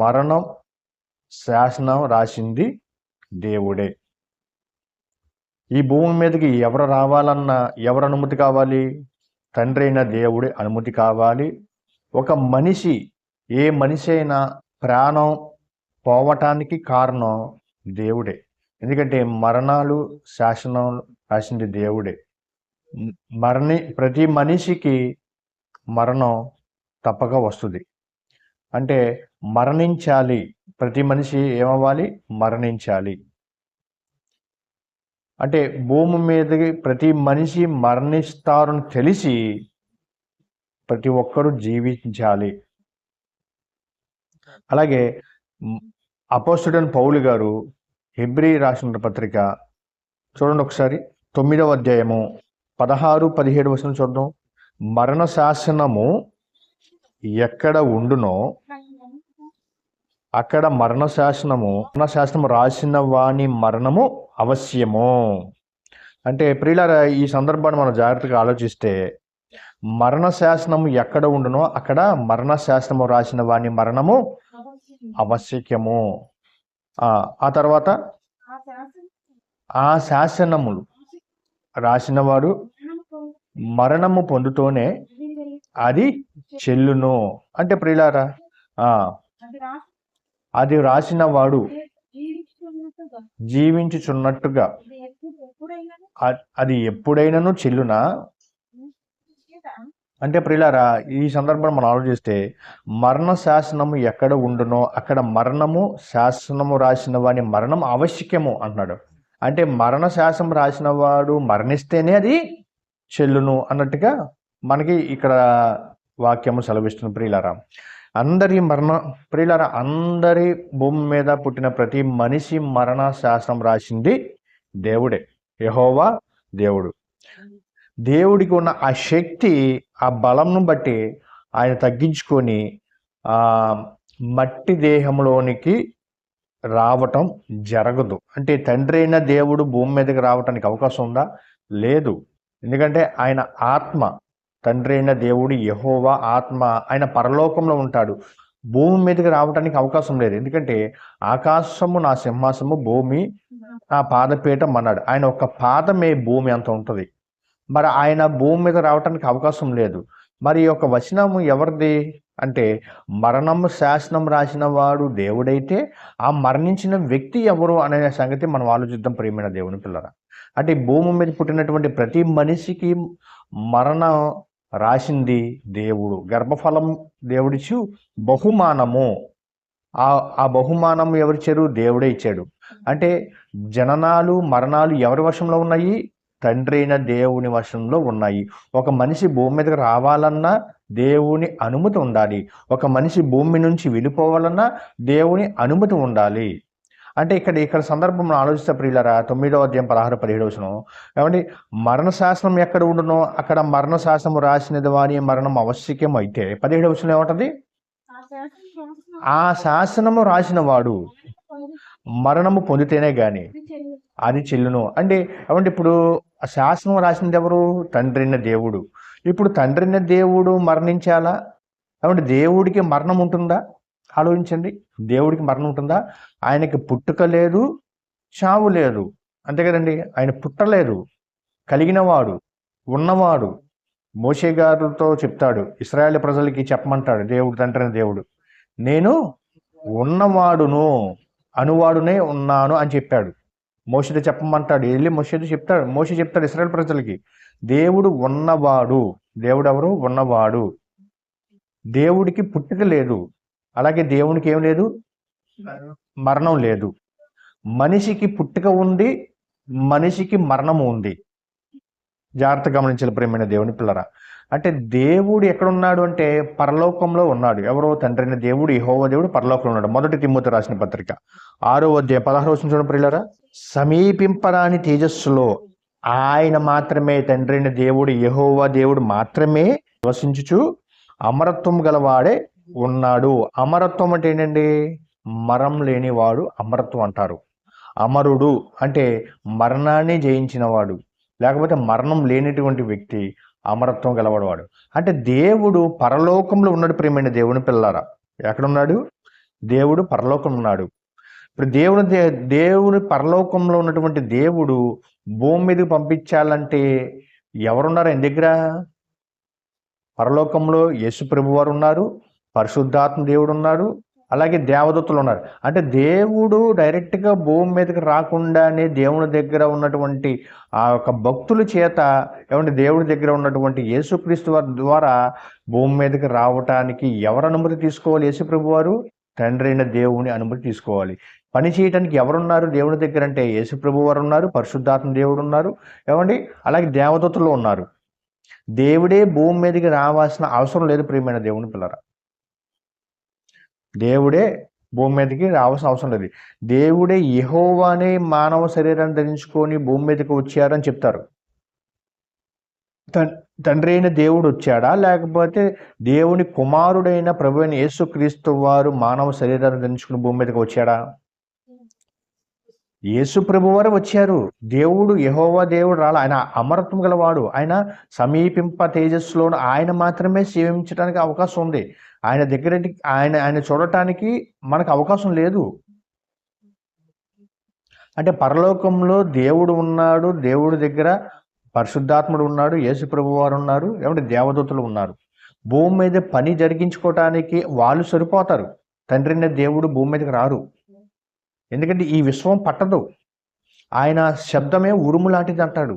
మరణం శాసనం రాసింది దేవుడే. ఈ భూమి మీదకి ఎవరు రావాలన్నా ఎవరు అనుమతి కావాలి? తండ్రి అయిన దేవుడి అనుమతి కావాలి. ఒక మనిషి, ఏ మనిషి అయినా ప్రాణం పోవటానికి కారణం దేవుడే. ఎందుకంటే మరణాలు శాసనం రాసింది దేవుడే. ప్రతి మనిషికి మరణం తప్పక వస్తుంది. అంటే మరణించాలి. ప్రతి మనిషి ఏమవ్వాలి? మరణించాలి. అంటే భూమి మీదకి ప్రతి మనిషి మరణిస్తారని తెలిసి ప్రతి ఒక్కరూ జీవించాలి. అలాగే అపోస్తలుడైన పౌలు గారు హెబ్రీ రాసిన పత్రిక చూడండి ఒకసారి, 9వ అధ్యాయము 16-17 వచనం చూద్దాం. మరణ శాసనము ఎక్కడ ఉండునో అక్కడ మరణ శాసనము రాసిన వాని మరణము అవశ్యము. అంటే ప్రియులారా, ఈ సందర్భాన్ని మనం జాగ్రత్తగా ఆలోచిస్తే మరణ శాసనము ఎక్కడ ఉండునో అక్కడ మరణ శాసనము రాసిన వాని మరణము ఆవశ్యకము. ఆ తర్వాత ఆ శాసనములు రాసిన వాడు మరణము పొందుతూనే అది చెల్లును. అంటే ప్రియులారా, అది రాసిన వాడు జీవించుచున్నట్టుగా అది ఎప్పుడైనాను చెల్లునా? అంటే ప్రియులారా, ఈ సందర్భం మనం ఆలోచిస్తే మరణ శాసనము ఎక్కడ ఉండునో అక్కడ మరణము శాసనము రాసిన వాని మరణం ఆవశ్యకము అంటున్నాడు. అంటే మరణ శాసనం రాసిన వాడు మరణిస్తేనే అది చెల్లును అన్నట్టుగా మనకి ఇక్కడ వాక్యము సెలవిస్తుంది. ప్రియులారా, అందరి భూమి మీద పుట్టిన ప్రతి మనిషి మరణ శాసనం రాసింది దేవుడే, యెహోవా దేవుడు. దేవుడికి ఉన్న ఆ శక్తి, ఆ బలంను బట్టి ఆయన తగ్గించుకొని మట్టి దేహంలోనికి రావటం జరగదు. అంటే తండ్రి అయిన దేవుడు భూమి మీదకి రావటానికి అవకాశం ఉందా? లేదు. ఎందుకంటే ఆయన ఆత్మ, తండ్రి అయిన దేవుడు యెహోవా ఆత్మ, ఆయన పరలోకంలో ఉంటాడు. భూమి మీదకి రావటానికి అవకాశం లేదు. ఎందుకంటే ఆకాశము నా సింహాసము, భూమి నా పాదపీఠం అన్నాడు. ఆయన ఒక పాదమే భూమి అంత ఉంటుంది. మరి ఆయన భూమి మీద రావటానికి అవకాశం లేదు. మరి ఈ యొక్క వచనము ఎవరిది అంటే మరణము శాసనం రాసిన వాడు దేవుడైతే ఆ మరణించిన వ్యక్తి ఎవరు అనే సంగతి మనం ఆలోచిద్దాం. ప్రియమైన దేవుని పిల్లరా, అంటే భూమి మీద పుట్టినటువంటి ప్రతి మనిషికి మరణం రాసింది దేవుడు. గర్భఫలం దేవుడిచ్చు బహుమానము. ఆ బహుమానం ఎవరిచ్చారు? దేవుడే ఇచ్చాడు. అంటే జననాలు మరణాలు ఎవరి వశంలో ఉన్నాయి? తండ్రి అయిన దేవుని వశంలో ఉన్నాయి. ఒక మనిషి భూమి మీదకి రావాలన్నా దేవుని అనుమతి ఉండాలి. ఒక మనిషి భూమి నుంచి వెళ్ళిపోవాలన్నా దేవుని అనుమతి ఉండాలి. అంటే ఇక్కడ సందర్భం ఆలోచిస్తే ప్రియులారా, 9వ అధ్యాయం 16-17 వచనం ఏమండి, మరణ శాసనం ఎక్కడ ఉండునో అక్కడ మరణ శాసనము రాసినది వాని మరణం ఆవశ్యకం అయితే 17వ వచనం ఏమంటది? ఆ శాసనము రాసిన వాడు మరణము పొందితేనే గాని అది చెల్లును. అంటే ఏమంటే ఇప్పుడు ఆ శాసనం రాసినది ఎవరు? తండ్రి అయిన దేవుడు. ఇప్పుడు తండ్రి అయిన దేవుడు మరణించాలా? ఏమంటే దేవుడికి మరణం ఉంటుందా? ఆలోచించండి. దేవుడికి మరణం ఉంటుందా? ఆయనకి పుట్టుక లేదు, చావు లేదు. అంతే కదండి. ఆయన పుట్టలేదు, కలిగినవాడు, ఉన్నవాడు. మోషే గారితో చెప్తాడు, ఇశ్రాయేలు ప్రజలకి చెప్పమంటాడు దేవుడు, తండ్రి అయిన దేవుడు, నేను ఉన్నవాడును అనువాడునే ఉన్నాను అని చెప్పాడు. మోషేతో చెప్పమంటాడు, వెళ్ళి మోషేతో చెప్తాడు. మోషే చెప్తాడు ఇశ్రాయేలు ప్రజలకి, దేవుడు ఉన్నవాడు. దేవుడు ఎవరు? ఉన్నవాడు. దేవుడికి పుట్టుక లేదు, అలాగే దేవునికి ఏం లేదు? మరణం లేదు. మనిషికి పుట్టుక ఉంది, మనిషికి మరణము ఉంది. జాగ్రత్త గమనించాలి ప్రియమైన దేవుని పిల్లరా. అంటే దేవుడు ఎక్కడున్నాడు అంటే పరలోకంలో ఉన్నాడు. ఎవరో? తండ్రి అయిన దేవుడు యెహోవా దేవుడు పరలోకంలో ఉన్నాడు. 1 తిమోతి రాసిన పత్రిక 6వ అధ్యాయం 16వ వచనం చూడండి ప్రియులారా. సమీపింపరాని తేజస్సులో ఆయన మాత్రమే, తండ్రి అయిన దేవుడు యెహోవా దేవుడు మాత్రమే నివసించుచు అమరత్వం గలవాడే ఉన్నాడు. అమరత్వం అంటే ఏంటండి? మరణం లేనివాడు అమరత్వం అంటారు. అమరుడు అంటే మరణాన్ని జయించిన వాడు, లేకపోతే మరణం లేనిటువంటి వ్యక్తి అమరత్వం గలవాడు. అంటే దేవుడు పరలోకంలో ఉన్నాడు ప్రియమైన దేవుని పిల్లారా. ఎక్కడున్నాడు? దేవుడు పరలోకం ఉన్నాడు. ఇప్పుడు దేవుని పరలోకంలో ఉన్నటువంటి దేవుడు భూమి మీదకి పంపించాలంటే ఎవరున్నారు ఆయన దగ్గర? పరలోకంలో యేసు ప్రభు వారు ఉన్నారు, పరిశుద్ధాత్మ దేవుడు ఉన్నారు, అలాగే దేవదూతలు ఉన్నారు. అంటే దేవుడు డైరెక్ట్గా భూమి మీదకి రాకుండానే దేవుని దగ్గర ఉన్నటువంటి ఆ యొక్క భక్తుల చేత దేవుడి దగ్గర ఉన్నటువంటి యేసుక్రీస్తు వారి ద్వారా భూమి మీదకి రావటానికి ఎవరు అనుమతి తీసుకోవాలి? యేసు ప్రభు వారు తండ్రి అయిన దేవుని అనుమతి తీసుకోవాలి. పని చేయడానికి ఎవరున్నారు దేవుని దగ్గర అంటే యేసు ప్రభు వారు ఉన్నారు, పరిశుద్ధాత్మ దేవుడు ఉన్నారు, అలాగే దేవదూతలు ఉన్నారు. దేవుడే భూమి మీదకి రావాల్సిన అవసరం లేదు ప్రియమైన దేవుని పిల్లరా. దేవుడే భూమి మీదకి రావాల్సిన అవసరం లేదు. దేవుడే యెహోవానే మానవ శరీరాన్ని ధరించుకొని భూమి మీదకి వచ్చారని చెప్తారు. తండ్రి అయిన దేవుడు వచ్చాడా, లేకపోతే దేవుని కుమారుడైన ప్రభు అయిన యేసుక్రీస్తు వారు మానవ శరీరాన్ని ధరించుకుని భూమి మీదకి వచ్చాడా? యేసు ప్రభు వారు వచ్చారు. దేవుడు యెహోవా దేవుడు రాలా. ఆయన అమరత్వం గలవాడు. ఆయన సమీపింప తేజస్సులో ఆయన మాత్రమే సేవించడానికి అవకాశం ఉంది. ఆయన దగ్గర ఆయన చూడటానికి మనకు అవకాశం లేదు. అంటే పరలోకంలో దేవుడు ఉన్నాడు, దేవుడి దగ్గర పరిశుద్ధాత్ముడు ఉన్నాడు, యేసు ప్రభు వారు ఉన్నారు, దేవదూతలు ఉన్నారు. భూమి మీద పని జరిగించుకోవటానికి వాళ్ళు సరిపోతారు. తండ్రి అయిన దేవుడు భూమి మీదకి రారు. ఎందుకంటే ఈ విశ్వం పట్టదు. ఆయన శబ్దమే ఉరుము లాంటిది అంటాడు.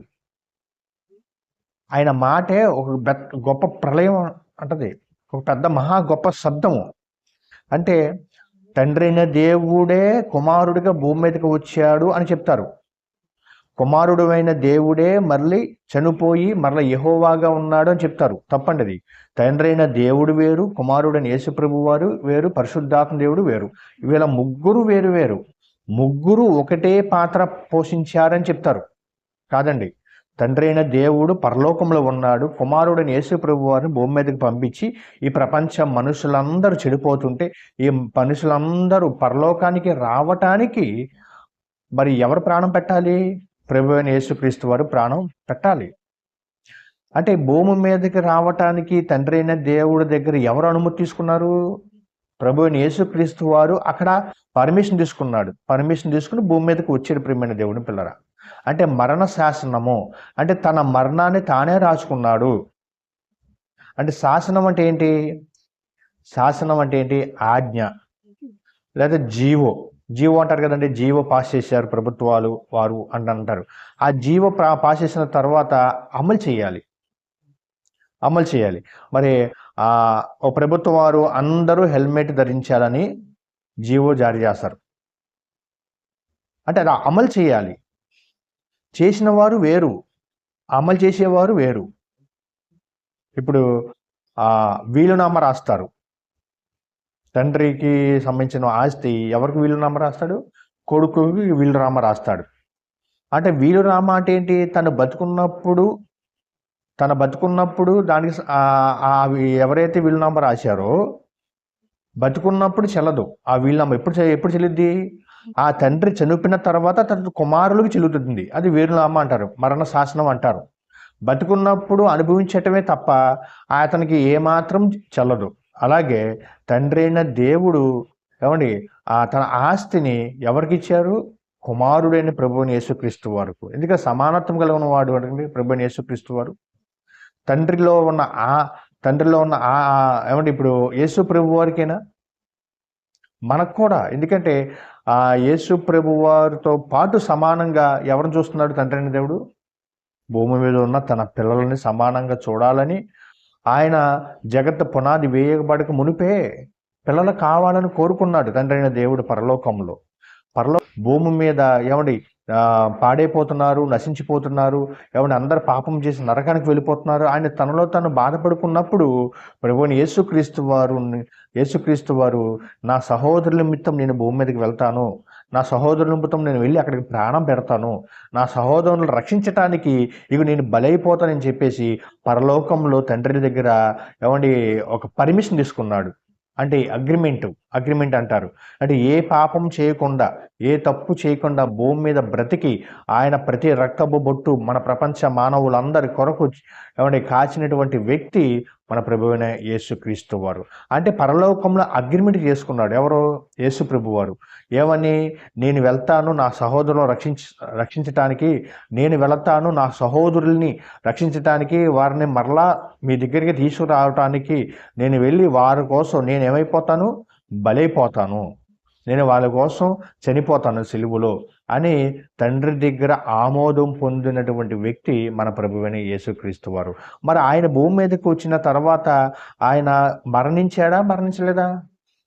ఆయన మాటే ఒక గొప్ప ప్రళయం అంటది, ఒక పెద్ద మహా గొప్ప శబ్దము. అంటే తండ్రి అయిన దేవుడే కుమారుడిగా భూమి మీదకి వచ్చాడు అని చెప్తారు. కుమారుడు అయిన దేవుడే మళ్ళీ చనిపోయి మరలా యెహోవాగా ఉన్నాడు అని చెప్తారు. తప్పండి అది. తండ్రి అయిన దేవుడు వేరు, కుమారుడైన యేసు ప్రభు వారు వేరు, పరిశుద్ధాత్మ దేవుడు వేరు. వీళ్ళ ముగ్గురు వేరు వేరు. ముగ్గురు ఒకటే పాత్ర పోషించారని చెప్తారు. కాదండి. తండ్రి అయిన దేవుడు పరలోకంలో ఉన్నాడు, కుమారుడైన యేసు ప్రభు వారిని భూమి మీదకి పంపించి ఈ ప్రపంచ మనుషులందరూ చెడిపోతుంటే ఈ మనుషులందరూ పరలోకానికి రావటానికి మరి ఎవరు ప్రాణం పెట్టాలి? ప్రభు అయిన యేసుక్రీస్తు వారు ప్రాణం పెట్టాలి. అంటే భూమి మీదకి రావటానికి తండ్రి అయిన దేవుడి దగ్గర ఎవరు అనుమతి తీసుకున్నారు? ప్రభు అయిన యేసుక్రీస్తు వారు అక్కడ పర్మిషన్ తీసుకున్నాడు. పర్మిషన్ తీసుకుని భూమి మీదకి వచ్చాడు ప్రియమైన దేవుని పిల్లరా. అంటే మరణ శాసనము, అంటే తన మరణాన్ని తానే రాసుకున్నాడు. అంటే శాసనం అంటే ఏంటి? శాసనం అంటే ఏంటి? ఆజ్ఞ లేదా జీవో అంటారు కదండి. జీవో పాస్ చేశారు ప్రభుత్వాలు వారు అంటారు. ఆ జీవో పాస్ చేసిన తర్వాత అమలు చేయాలి. మరి ఓ ప్రభుత్వం వారు అందరూ హెల్మెట్ ధరించాలని జీవో జారీ చేస్తారు. అంటే అది అమలు చేయాలి. చేసిన వారు వేరు, అమలు చేసేవారు వేరు. ఇప్పుడు వీలునామా రాస్తారు. తండ్రికి సంబంధించిన ఆస్తి ఎవరికి వీలునామా రాస్తాడు? కొడుకుకి వీలునామా రాస్తాడు. అంటే వీలునామా అంటే ఏంటి? తను బతుకున్నప్పుడు దానికి ఎవరైతే వీలునామా రాశారో బతుకున్నప్పుడు చెల్లదు ఆ వీలునామా. ఎప్పుడు చెల్లుద్ది? ఆ తండ్రి చనిపోయిన తర్వాత తన కుమారులకు చెల్లుతుంది. అది వీలునామా అంటారు, మరణ శాసనం అంటారు. బతుకున్నప్పుడు అనుభవించటమే తప్ప అతనికి ఏమాత్రం చెల్లదు. అలాగే తండ్రి అయిన దేవుడు తన ఆస్తిని ఎవరికి ఇచ్చారు? కుమారుడైన ప్రభువుని యేసుక్రీస్తు వారికి. ఎందుకంటే సమానత్వం కలిగిన వాడు అంటే ప్రభువుని యేసుక్రీస్తు వారు. తండ్రిలో ఉన్న ఇప్పుడు యేసు ప్రభు వారికైనా మనకు కూడా. ఎందుకంటే యేసు ప్రభు వారితో పాటు సమానంగా ఎవరిని చూస్తున్నాడు తండ్రి అయిన దేవుడు? భూమి మీద ఉన్న తన పిల్లలని సమానంగా చూడాలని ఆయన జగత్తు పునాది వేయబడక మునిపే పిల్లలు కావాలని కోరుకున్నాడు తండ్రి అయిన దేవుడు పరలోకంలో. భూమి మీద పాడైపోతున్నారు, నశించిపోతున్నారు, అందరు పాపం చేసి నరకానికి వెళ్ళిపోతున్నారు. ఆయన తనలో తను బాధపడుకున్నప్పుడు ప్రభువుని యేసుక్రీస్తు వారు నా సహోదరుల నిమిత్తం నేను భూమి మీదకి వెళ్తాను, నా సహోదరుల నిమిత్తం నేను వెళ్ళి అక్కడికి ప్రాణం పెడతాను, నా సహోదరులను రక్షించటానికి నేను బలైపోతానని చెప్పేసి పరలోకంలో తండ్రి దగ్గర ఒక పర్మిషన్ తీసుకున్నాడు. అంటే అగ్రిమెంట్ అంటారు. అంటే ఏ పాపం చేయకుండా, ఏ తప్పు చేయకుండా భూమి మీద బ్రతికి ఆయన ప్రతి రక్తపు బొట్టు మన ప్రపంచ మానవులందరి కొరకు ఏమంటే కాచినటువంటి వ్యక్తి మన ప్రభువైన యేసుక్రీస్తు వారు. అంటే పరలోకంలో అగ్రిమెంట్ చేసుకున్నాడు. ఎవరు? యేసు ప్రభు వారు. ఏమని? నేను వెళ్తాను నా సహోదరులను రక్షించటానికి, నేను వెళతాను నా సహోదరుల్ని రక్షించటానికి, వారిని మరలా మీ దగ్గరికి తీసుకురావటానికి నేను వెళ్ళి వారి కోసం నేను ఏమైపోతాను? బలైపోతాను, నేను వాళ్ళ కోసం చనిపోతాను సిలువలో అని తండ్రి దగ్గర ఆమోదం పొందినటువంటి వ్యక్తి మన ప్రభువైన యేసుక్రీస్తు వారు. మరి ఆయన భూమి మీదకి వచ్చిన తర్వాత ఆయన మరణించాడా? మరణించలేదా?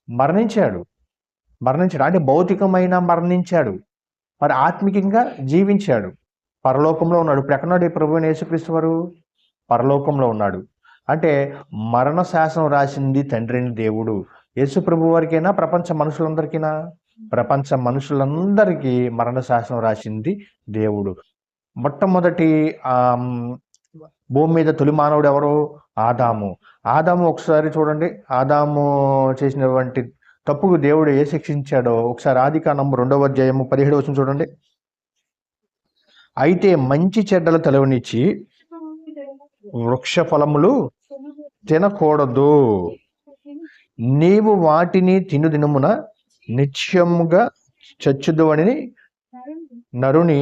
మరణించాడు. అంటే భౌతికమైన మరణించాడు, మరి ఆత్మికంగా జీవించాడు, పరలోకంలో ఉన్నాడు. ఇప్పుడు ఎక్కడున్నాడు ఈ ప్రభువైన యేసుక్రీస్తు వారు? పరలోకంలో ఉన్నాడు. అంటే మరణ శాసనం రాసింది తండ్రి అయిన దేవుడు యేసు ప్రభు వారికైనా ప్రపంచ మనుషులందరికీనా? ప్రపంచ మనుషులందరికీ మరణ శాసనం రాసింది దేవుడు. మొట్టమొదటి భూమి మీద తొలి మానవుడు ఎవరు? ఆదాము. ఒకసారి చూడండి, ఆదాము చేసినటువంటి తప్పుకు దేవుడు ఏ శిక్షించాడో ఒకసారి ఆదికాండం 2వ అధ్యాయము 17వ వచనం చూడండి. అయితే మంచి చెడ్డలు తెలవనిచ్చి వృక్ష ఫలములు తినకూడదు, నీవు వాటిని తిను దినమున నిత్యముగా చచ్చుదు అని నరుని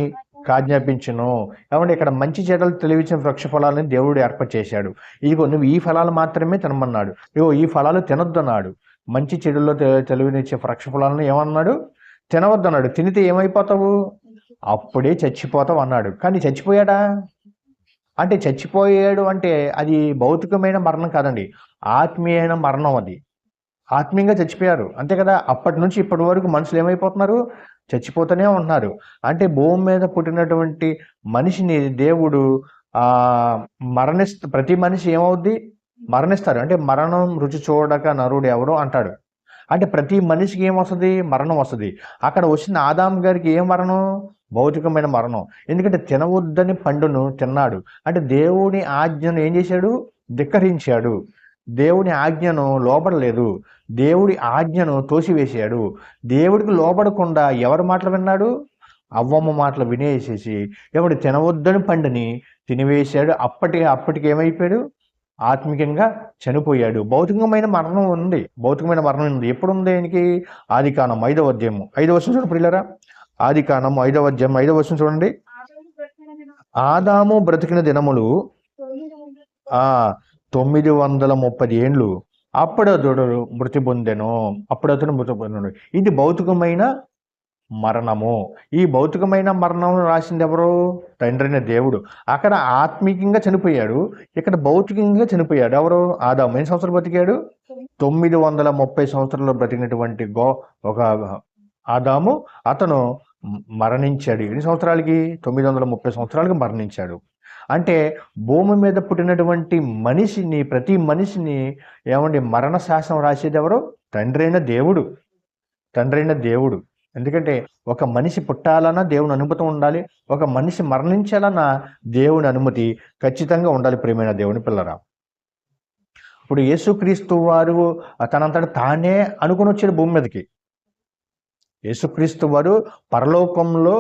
ఆజ్ఞాపించును. ఏమంటే ఇక్కడ మంచి చెడ్డలు తెలివించిన వృక్ష ఫలాలని దేవుడు ఏర్పాటు చేశాడు. ఇదిగో నువ్వు ఈ ఫలాలు మాత్రమే తినమన్నాడు. ఇగో ఈ ఫలాలు తినొద్దన్నాడు. మంచి చెడుల్లో తెలివినిచ్చే వృక్ష ఫలాలను ఏమన్నాడు? తినవద్దన్నాడు. తినితే ఏమైపోతావు? అప్పుడే చచ్చిపోతావు అన్నాడు. కానీ చచ్చిపోయాడా? అంటే చచ్చిపోయాడు అంటే అది భౌతికమైన మరణం కాదండి, ఆత్మీయమైన మరణం. అది ఆత్మీయంగా చచ్చిపోయారు, అంతే కదా. అప్పటి నుంచి ఇప్పటి వరకు మనుషులు ఏమైపోతున్నారు? చచ్చిపోతూనే ఉంటున్నారు. అంటే భూమి మీద పుట్టినటువంటి మనిషిని దేవుడు ప్రతి మనిషి ఏమవుద్ది? మరణిస్తారు. అంటే మరణం రుచి చూడక నరుడు ఎవరు అంటాడు. అంటే ప్రతి మనిషికి ఏమొస్తుంది? మరణం వస్తుంది. అక్కడ వచ్చిన ఆదాం గారికి ఏం మరణం? భౌతికమైన మరణం. ఎందుకంటే తినవద్దని పండును తిన్నాడు. అంటే దేవుని ఆజ్ఞను ఏం చేశాడు? ధిక్కరించాడు. దేవుని ఆజ్ఞను లోబడలేదు, దేవుడి ఆజ్ఞను తోసివేశాడు. దేవుడికి లోబడకుండా ఎవరి మాటలు విన్నాడు? అవ్వమ్మ మాటలు వినేసేసి ఎవడు తినవద్దని పండుని తినివేశాడు. అప్పటికి ఏమైపోయాడు? ఆత్మికంగా చనిపోయాడు. భౌతికమైన మరణం ఉంది. ఎప్పుడుంది ఆయనకి? ఆదికాండం 5వ అధ్యాయము 5వ వచనం చూడండి ప్రియులారా. ఆదికాండం 5వ అధ్యాయం 5వ వచనం చూడండి. ఆదాము బ్రతికిన దినములు 930 ఏండ్లు. అప్పుడతడు మృతి పొందెను. ఇది భౌతికమైన మరణము. ఈ భౌతికమైన మరణం రాసింది ఎవరు? తండ్రి అయిన దేవుడు. అక్కడ ఆత్మీకంగా చనిపోయాడు, ఇక్కడ భౌతికంగా చనిపోయాడు. ఎవరు? ఆదాము. ఎన్ని సంవత్సరాలు బ్రతికాడు? 930 సంవత్సరాలు బ్రతికినటువంటి ఒక ఆదాము అతను మరణించాడు. ఎన్ని సంవత్సరాలకి? 930 సంవత్సరాలకి మరణించాడు. అంటే భూమి మీద పుట్టినటువంటి మనిషిని, ప్రతి మనిషిని ఏమండి మరణ శాసనం రాసేది ఎవరు? తండ్రి అయిన దేవుడు. ఎందుకంటే ఒక మనిషి పుట్టాలన్నా దేవుని అనుమతి ఉండాలి, ఒక మనిషి మరణించాలన్నా దేవుని అనుమతి ఖచ్చితంగా ఉండాలి. ప్రియమైన దేవుని పిల్లరా, ఇప్పుడు యేసుక్రీస్తు వారు తనంతట తానే అనుకుని వచ్చాడు భూమి మీదకి. యేసుక్రీస్తు వారు పరలోకంలో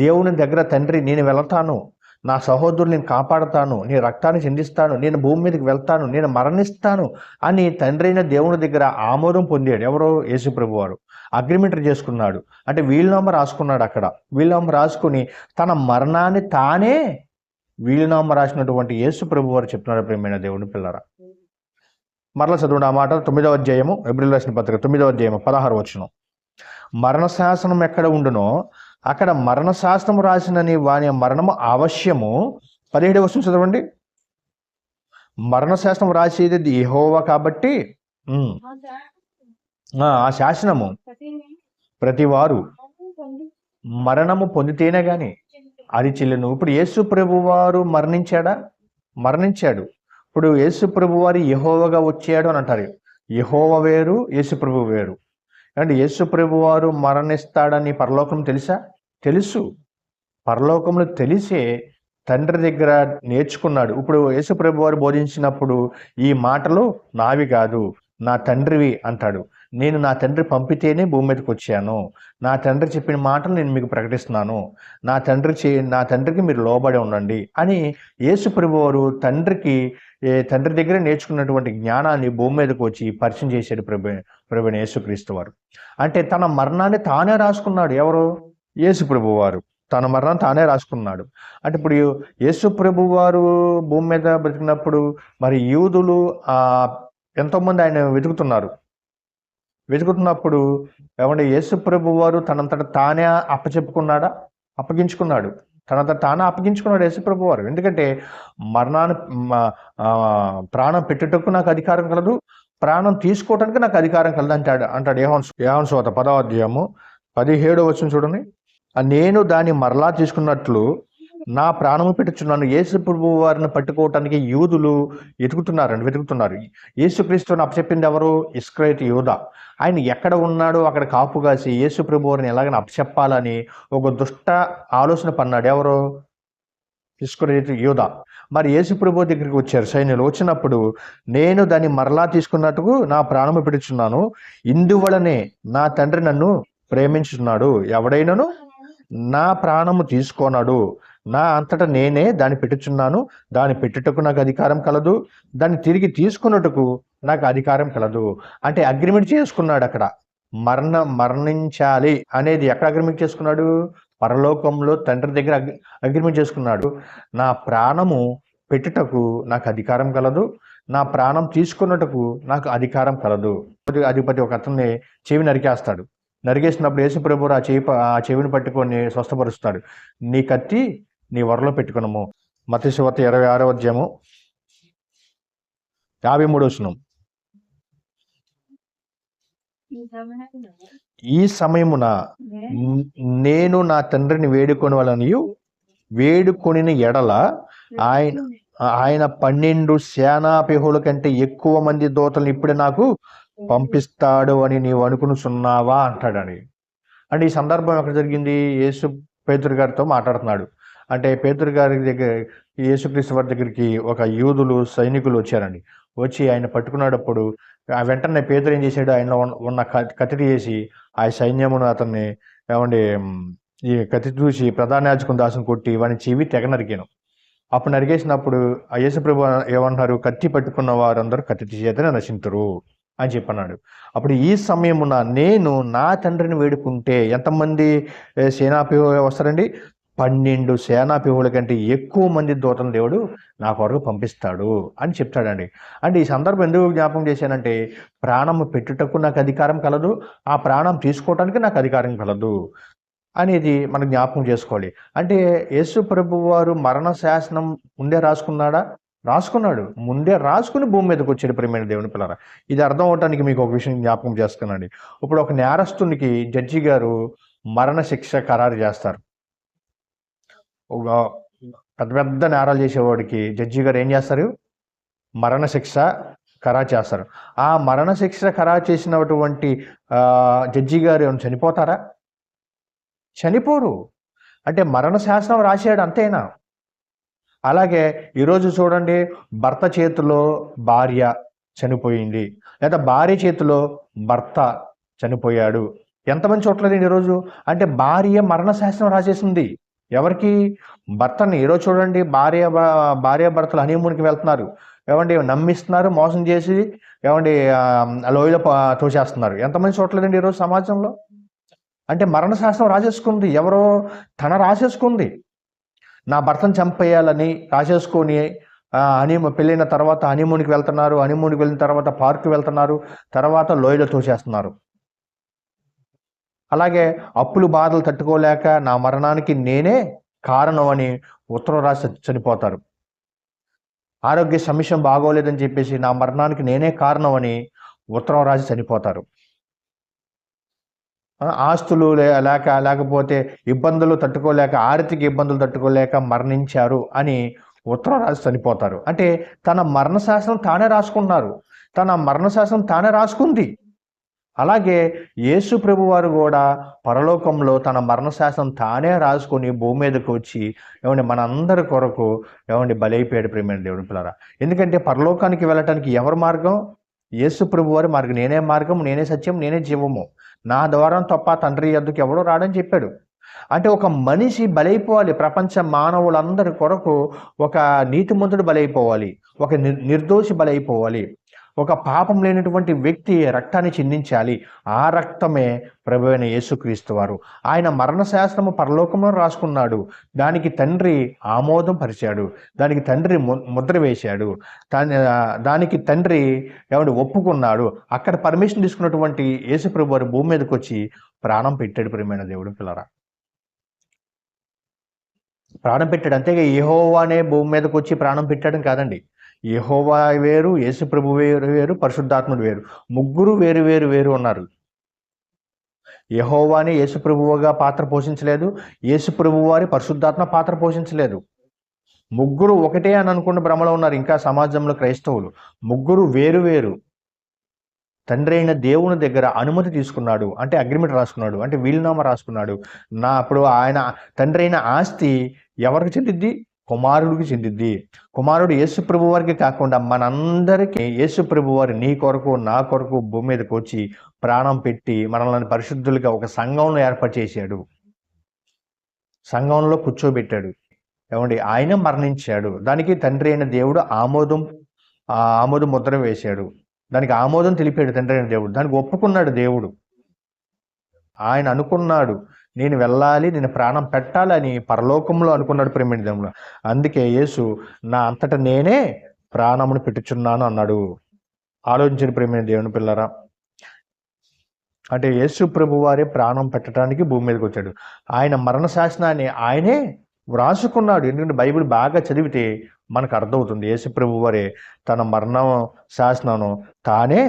దేవుని దగ్గర తండ్రి నేను వెళతాను, నా సహోదరులు నేను కాపాడుతాను, నీ రక్తాన్ని చెందిస్తాను, నేను భూమి మీదకి వెళ్తాను, నేను మరణిస్తాను అని తండ్రి అయిన దేవుని దగ్గర ఆమోదం పొందాడు. ఎవరో? యేసు ప్రభు వారు అగ్రిమెంట్ చేసుకున్నాడు. అంటే వీలునామా రాసుకున్నాడు. అక్కడ వీలునామా రాసుకుని తన మరణాన్ని తానే వీలునామా రాసినటువంటి యేసు ప్రభు వారు చెప్తున్నారు. ప్రియమైన దేవుని పిల్లరా, మరలా చదవండి ఆ మాట. 9వ అధ్యాయము ఎబ్రిల్ రాసిన పత్రిక 9వ అధ్యాయము 16వ వచనం. మరణ శాసనం ఎక్కడ ఉండునో అక్కడ మరణ శాస్త్రము రాసినని వాని మరణము అవశ్యము. 17వ వచనం చదవండి. మరణ శాస్త్రం రాసేది యెహోవా కాబట్టి ఆ శాసనము ప్రతివారు మరణము పొందితేనే గాని అది చెల్లును. ఇప్పుడు యేసు ప్రభు వారు మరణించాడు. ఇప్పుడు యేసు ప్రభు వారు యెహోవాగా వచ్చాడు అని అంటారు. యెహోవా వేరు, యేసు ప్రభు వేరు. అంటే యేసు ప్రభు వారు మరణిస్తాడని పరలోకం తెలుసు. పరలోకంలో తెలిసే తండ్రి దగ్గర నేర్చుకున్నాడు. ఇప్పుడు యేసు ప్రభు వారు బోధించినప్పుడు ఈ మాటలు నావి కాదు, నా తండ్రివి అంటాడు. నేను నా తండ్రి పంపితేనే భూమి మీదకి వచ్చాను. నా తండ్రి చెప్పిన మాటలు నేను మీకు ప్రకటిస్తున్నాను. నా తండ్రికి మీరు లోబడి ఉండండి అని యేసు ప్రభువారు తండ్రి దగ్గర నేర్చుకున్నటువంటి జ్ఞానాన్ని భూమి మీదకి వచ్చి పరిచయం చేశాడు ప్రభువైన యేసుక్రీస్తు వారు. అంటే తన మరణాన్ని తానే రాసుకున్నాడు. ఎవరు? యేసు ప్రభువారు తన మరణాన్ని తానే రాసుకున్నాడు. అంటే ఇప్పుడు యేసు ప్రభువారు భూమి మీద బ్రతికినప్పుడు మరి యూదులు ఎంతోమంది ఆయన వెతుకుతున్నప్పుడు ఏమంటే యేసు ప్రభువారు తనంతట తానే అప్పగించుకున్నాడు. తనంతట తానే అప్పగించుకున్నాడు యేసు ప్రభువారు. ఎందుకంటే ప్రాణం పెట్టుటకు నాకు అధికారం కలదు, ప్రాణం తీసుకోవటానికి నాకు అధికారం కలదు అంటాడు యోహాను సువార్త 10వ అధ్యాయము 17వ వచనం చూడండి. నేను దాన్ని మరలా తీసుకున్నట్లు నా ప్రాణము పెట్టుచున్నాను. యేసు ప్రభువు వారిని పట్టుకోవటానికి యూదులు వెతుకుతున్నారు. యేసుక్రీస్తుని అప్పచెప్పింది ఎవరు? ఇస్కరియోతు యూదా. ఆయన ఎక్కడ ఉన్నాడో అక్కడ కాపు కాసి యేసు ప్రభు వారిని ఎలాగైనా అప్పచెప్పాలని ఒక దుష్ట ఆలోచన పన్నాడు. ఎవరు? ఇస్కరియోతు యూదా. మరి యేసు ప్రభు దగ్గరికి వచ్చారు సైన్యులు. వచ్చినప్పుడు నేను దాన్ని మరలా తీసుకున్నట్టుకు నా ప్రాణము పెట్టుచున్నాను, ఇందువలనే నా తండ్రి నన్ను ప్రేమించున్నాడు. ఎవడైనాను నా ప్రాణము తీసుకోనాడు, నా అంతటా నేనే దాన్ని పెట్టుచున్నాను, దాన్ని పెట్టుటకు నాకు అధికారం కలదు, దాన్ని తిరిగి తీసుకున్నట్టుకు నాకు అధికారం కలదు. అంటే అగ్రిమెంట్ చేసుకున్నాడు. అక్కడ మరణించాలి అనేది ఎక్కడ అగ్రిమెంట్ చేసుకున్నాడు? పరలోకంలో తండ్రి దగ్గర అగ్రిమెంట్ చేసుకున్నాడు. నా ప్రాణము పెట్టుటకు నాకు అధికారం కలదు, నా ప్రాణం తీసుకున్నట్టుకు నాకు అధికారం కలదు. అధిపతి ఒక అతన్ని చెవి నరికేసినప్పుడు యేసు ప్రభువు ఆ చెవిని పట్టుకొని స్వస్థపరుస్తాడు. నీ కత్తి నీ వరలో పెట్టుకున్నాము. మత్తయి సువార్త 26వ అధ్యాయము 53వ వచనం. ఈ సమయమున నేను నా తండ్రిని వేడుకొనిన ఎడల ఆయన 12 సేనాపేహుల కంటే ఎక్కువ మంది దూతలను ఇప్పుడే నాకు పంపిస్తాడు అని నీవు అనుకునుచున్నావా అంటాడని. అంటే ఈ సందర్భం ఎక్కడ జరిగింది? యేసు పేతురు గారితో మాట్లాడుతున్నాడు. అంటే పేతురు గారి దగ్గర యేసుక్రీస్తు వారి దగ్గరికి ఒక యూదులు సైనికులు వచ్చారండి. వచ్చి ఆయన పట్టుకున్నప్పుడు వెంటనే పేతురు ఏం చేశాడు? ఆయన ఉన్న కత్తి చేసి ఆ సైన్యమును అతన్ని ఈ కత్తి చూసి ప్రధాన యాజకుని దాసుని కొట్టి వాడిని చెవి తెగ నరికాను. అప్పుడు నరికేసినప్పుడు ఆ యేసుప్రభు ఏమన్నారు? కత్తి పట్టుకున్న వారందరూ కత్తి చేతనే నశింతురు అని చెప్పన్నాడు. అప్పుడు ఈ సమయమున నేను నా తండ్రిని వేడుకుంటే ఎంతమంది సేనాపేహులు వస్తారండి? 12 సేనాపేహుల కంటే ఎక్కువ మంది దూతలను దేవుడు నా కొరకు పంపిస్తాడు అని చెప్తాడండి. అంటే ఈ సందర్భం ఎందుకు జ్ఞాపకం చేశానంటే, ప్రాణము పెట్టుటకు నాకు అధికారం కలదు, ఆ ప్రాణం తీసుకోవటానికి నాకు అధికారం కలదు అనేది మనం జ్ఞాపకం చేసుకోవాలి. అంటే యేసు ప్రభు వారు మరణ శాసనం ముందే రాసుకున్నాడు. ముందే రాసుకుని భూమి మీదకి వచ్చాడు. ప్రియమైన దేవుని పిల్లరా, ఇది అర్థం అవటానికి మీకు ఒక విషయం జ్ఞాపకం చేస్తున్నానండి. ఇప్పుడు ఒక నేరస్తునికి జడ్జి గారు మరణ శిక్ష ఖరారు చేస్తారు. ఒక పెద్ద నేరాలు చేసేవాడికి జడ్జి గారు ఏం చేస్తారు? మరణ శిక్ష ఖరారు చేస్తారు. ఆ మరణ శిక్ష ఖరారు చేసినటువంటి జడ్జి గారు ఏమైనా చనిపోతారా? చనిపోరు. అంటే మరణ శాసనం రాశాడు, అంతేనా? అలాగే ఈరోజు చూడండి, భర్త చేతిలో భార్య చనిపోయింది, లేదా భార్య చేతిలో భర్త చనిపోయాడు. ఎంతమంది చోట్ల ఈరోజు అంటే భార్య మరణ శాసనం రాసేసింది. ఎవరికి? భర్తని. ఈరోజు చూడండి, భార్య భర్తలు హనీమూన్కి వెళ్తున్నారు, నమ్మిస్తున్నారు, మోసం చేసి లోయలో తోసేస్తున్నారు. ఎంతమంది చూడలేదండి ఈరోజు సమాజంలో? అంటే మరణ శాసనం రాసేసుకుంది. ఎవరో రాసేసుకుంది. నా భర్తను చంపేయాలని రాసేసుకొని పెళ్ళైన తర్వాత హనీమూన్కి వెళ్తున్నారు. హనీమూన్కి వెళ్ళిన తర్వాత పార్క్కి వెళ్తున్నారు, తర్వాత లోయలో తోసేస్తున్నారు. అలాగే అప్పులు బాధలు తట్టుకోలేక నా మరణానికి నేనే కారణం అని ఉత్తరం రాసి చనిపోతారు. ఆరోగ్య సమస్య బాగోలేదని చెప్పేసి నా మరణానికి నేనే కారణం అని ఉత్తరం రాసి చనిపోతారు. ఆస్తులు లేకపోతే ఇబ్బందులు తట్టుకోలేక, ఆర్థిక ఇబ్బందులు తట్టుకోలేక మరణించారు అని ఉత్తరం రాసి చనిపోతారు. అంటే తన మరణ శాసనం తానే రాసుకున్నారు, తన మరణ శాసనం తానే రాసుకుంది. అలాగే యేసు ప్రభు వారు కూడా పరలోకంలో తన మరణ శాసనం తానే రాసుకొని భూమి మీదకి వచ్చి మనందరి కొరకు బలైపోయాడు. ప్రియమైన దేవుని పిల్లరా, ఎందుకంటే పరలోకానికి వెళ్ళటానికి ఎవరి మార్గం? యేసు ప్రభు వారి మార్గం, నేనే మార్గం, నేనే సత్యం, నేనే జీవము, నా ద్వారా తప్ప తండ్రి యొద్దకు ఎవడో రాడని చెప్పాడు. అంటే ఒక మనిషి బలైపోవాలి, ప్రపంచ మానవులందరి కొరకు ఒక నీతిమంతుడు బలైపోవాలి, ఒక నిర్దోషి బలైపోవాలి, ఒక పాపం లేనటువంటి వ్యక్తి రక్తాన్ని చిందించాలి. ఆ రక్తమే ప్రభువైన యేసుక్రీస్తు వారు. ఆయన మరణ శాసనము పరలోకంలో రాసుకున్నాడు, దానికి తండ్రి ఆమోదం పరిచాడు, దానికి తండ్రి ముద్ర వేశాడు, దానికి తండ్రి ఒప్పుకున్నాడు. అక్కడ పర్మిషన్ తీసుకున్నటువంటి యేసు ప్రభు వారు భూమి మీదకి వచ్చి ప్రాణం పెట్టాడు. ప్రియమైన దేవుడు పిల్లరా, ప్రాణం పెట్టాడు. అంతేగా యెహోవా అనే భూమి మీదకి వచ్చి ప్రాణం పెట్టాడు కాదండి. యెహోవా వేరు, యేసు ప్రభు వేరు, పరిశుద్ధాత్ముడు వేరు, ముగ్గురు వేరు వేరు వేరు ఉన్నారు. యెహోవాని యేసు ప్రభువుగా పాత్ర పోషించలేదు, యేసు ప్రభువు వారి పరిశుద్ధాత్మ పాత్ర పోషించలేదు. ముగ్గురు ఒకటే అని అనుకున్న భ్రమలో ఉన్నారు ఇంకా సమాజంలో క్రైస్తవులు. ముగ్గురు వేరు వేరు. తండ్రి అయిన దేవుని దగ్గర అనుమతి తీసుకున్నాడు, అంటే అగ్రిమెంట్ రాసుకున్నాడు, అంటే వీలునామా రాసుకున్నాడు. అప్పుడు ఆయన తండ్రి అయిన ఆస్తి ఎవరికి చెందిద్ది? కుమారుడికి చెందిద్ది. కుమారుడు యేసు ప్రభు వారికి కాకుండా మనందరికీ యేసు ప్రభు వారు నీ కొరకు నా కొరకు భూమి మీదకి వచ్చి ప్రాణం పెట్టి మనల్ని పరిశుద్ధులుగా ఒక సంఘంలో ఏర్పాటు చేశాడు, సంఘంలో కూర్చోబెట్టాడు. ఆయన మరణించాడు, దానికి తండ్రి అయిన దేవుడు ఆమోదం ముద్ర వేశాడు, దానికి ఆమోదం తెలిపాడు తండ్రి అయిన దేవుడు, దానికి ఒప్పుకున్నాడు దేవుడు. ఆయన అనుకున్నాడు, నేను వెళ్ళాలి, నేను ప్రాణం పెట్టాలని పరలోకంలో అనుకున్నాడు ప్రేమ దేవుడు. అందుకే యేసు నా అంతటా నేనే ప్రాణమును పెట్టుచున్నాను అన్నాడు. ఆలోచించిన ప్రేమ దేవుని పిల్లరా, అంటే యేసు ప్రభు వారే ప్రాణం పెట్టడానికి భూమి మీదకి వచ్చాడు. ఆయన మరణ శాసనాన్ని ఆయనే వ్రాసుకున్నాడు. ఎందుకంటే బైబిల్ బాగా చదివితే మనకు అర్థమవుతుంది, యేసు ప్రభు వారే తన మరణ శాసనం తానే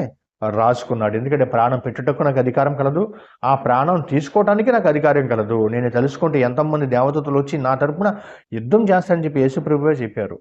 రాసుకున్నాడు. ఎందుకంటే ప్రాణం పెట్టుటకు నాకు అధికారం కలదు, ఆ ప్రాణం తీసుకోవడానికి నాకు అధికారం కలదు. నేను తెలుసుకుంటే ఎంతమంది దేవదూతలు వచ్చి నా తరపున యుద్ధం చేస్తారని చెప్పి యేసు ప్రభువే చెప్పారు.